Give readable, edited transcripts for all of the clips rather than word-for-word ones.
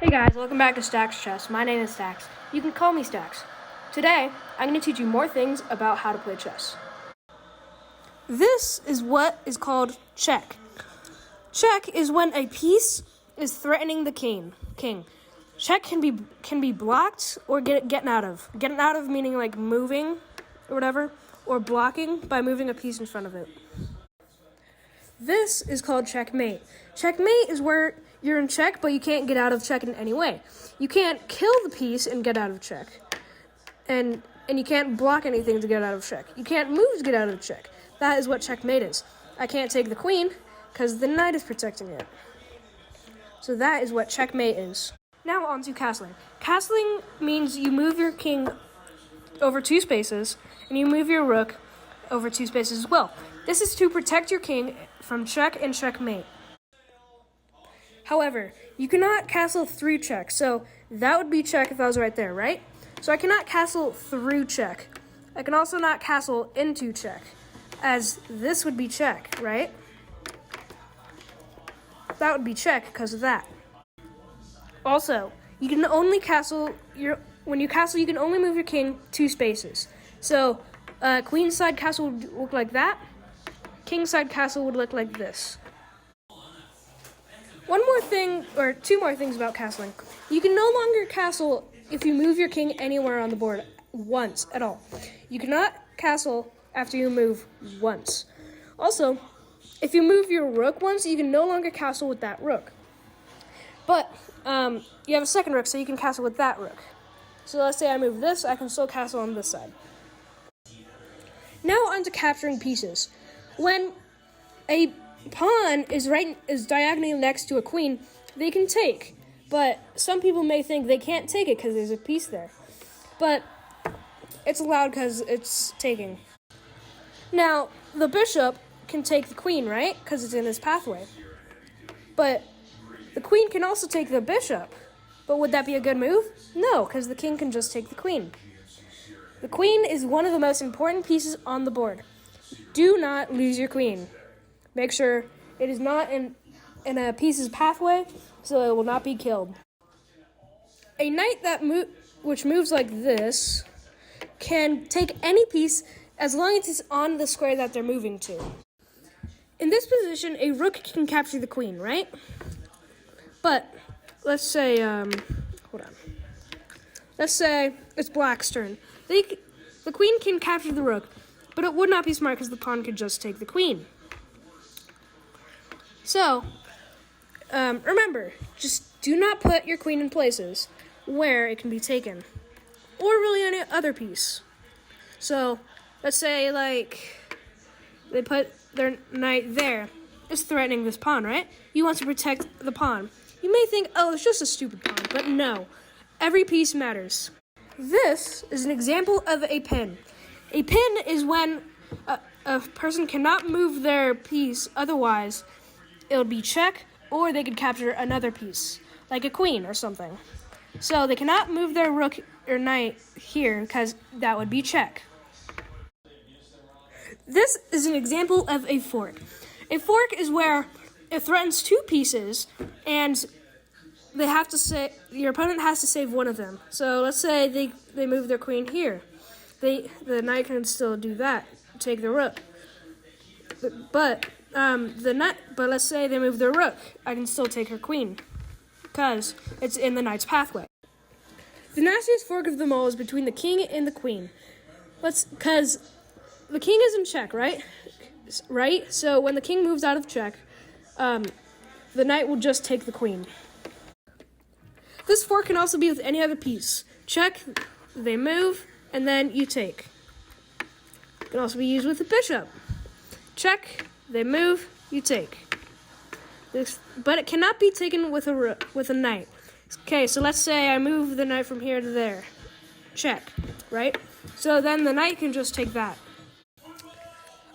Hey guys, welcome back to Stax Chess. My name is Stax. You can call me Stax. Today, I'm going to teach you more things about how to play chess. This is what is called check. Check is when a piece is threatening the king. Check can be blocked or getting out of. Getting out of meaning like moving or whatever, or blocking by moving a piece in front of it. This is called checkmate. Checkmate is where you're in check, but you can't get out of check in any way. You can't kill the piece and get out of check. And you can't block anything to get out of check. You can't move to get out of check. That is what checkmate is. I can't take the queen because the knight is protecting it. So that is what checkmate is. Now on to castling. Castling means you move your king over 2 spaces, and you move your rook over 2 spaces as well. This is to protect your king from check and checkmate. However, you cannot castle through check, so that would be check if I was right there, right? So I cannot castle through check. I can also not castle into check, as this would be check, right? That would be check because of that. Also, you can only when you castle, you can only move your king 2 spaces. So, queen side castle would look like that. King side castle would look like this. One more thing, or 2 more things about castling. You can no longer castle if you move your king anywhere on the board once at all. You cannot castle after you move once. Also, if you move your rook once, you can no longer castle with that rook. But you have a second rook, so you can castle with that rook. So let's say I move this, I can still castle on this side. Now on to capturing pieces. When a pawn is diagonally next to a queen, they can take. But some people may think they can't take it because there's a piece there. But it's allowed because it's taking. Now, the bishop can take the queen, right? Because it's in his pathway. But the queen can also take the bishop. But would that be a good move? No, because the king can just take the queen. The queen is one of the most important pieces on the board. Do not lose your queen. Make sure it is not in a piece's pathway, so it will not be killed. A knight which moves like this can take any piece as long as it's on the square that they're moving to. In this position, a rook can capture the queen, right? But let's say, Let's say it's black's turn. The queen can capture the rook, but it would not be smart because the pawn could just take the queen. So, remember, just do not put your queen in places where it can be taken, or really any other piece. So, let's say, they put their knight there. It's threatening this pawn, right? You want to protect the pawn. You may think, oh, it's just a stupid pawn, but no. Every piece matters. This is an example of a pin. A pin is when a person cannot move their piece, otherwise it would be check, or they could capture another piece, like a queen or something. So they cannot move their rook or knight here, because that would be check. This is an example of a fork. A fork is where it threatens 2 pieces, and your opponent has to save one of them. So let's say they move their queen here. The knight can still do that, take the rook. But let's say they move their rook. I can still take her queen because it's in the knight's pathway. The nastiest fork of them all is between the king and the queen. Because the king is in check, right? Right? So when the king moves out of check, the knight will just take the queen. This fork can also be with any other piece. Check, they move, and then you take. It can also be used with the bishop. Check, they move, you take. But it cannot be taken with a knight. Okay, so let's say I move the knight from here to there. Check, right? So then the knight can just take that.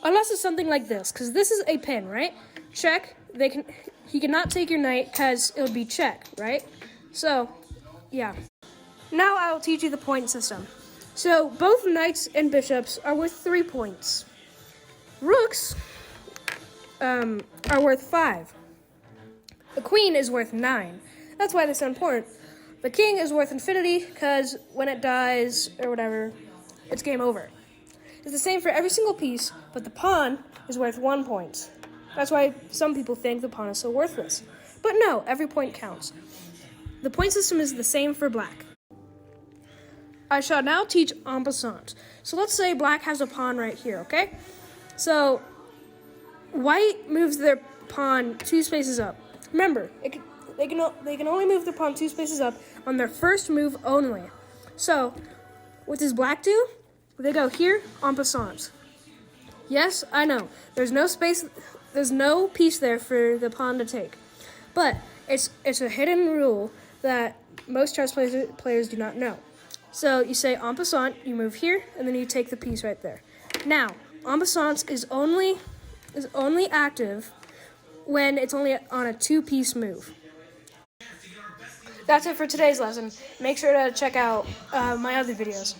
Unless it's something like this, because this is a pin, right? Check, he cannot take your knight because it would be check, right? So, yeah. Now I will teach you the point system. So, both knights and bishops are worth 3 points. Rooks are worth 5. The queen is worth 9. That's why they're so important. The king is worth infinity because when it dies or whatever, it's game over. It's the same for every single piece, but the pawn is worth 1 point. That's why some people think the pawn is so worthless. But no, every point counts. The point system is the same for black. I shall now teach en passant. So let's say black has a pawn right here, okay? So white moves their pawn 2 spaces up. Remember, they can only move their pawn 2 spaces up on their first move only. So what does black do? They go here, en passant. Yes, I know. There's no space. There's no piece there for the pawn to take. But it's a hidden rule that most chess players do not know. So you say en passant, you move here, and then you take the piece right there. Now, en passant is only active when it's only on a 2-piece move. That's it for today's lesson. Make sure to check out my other videos.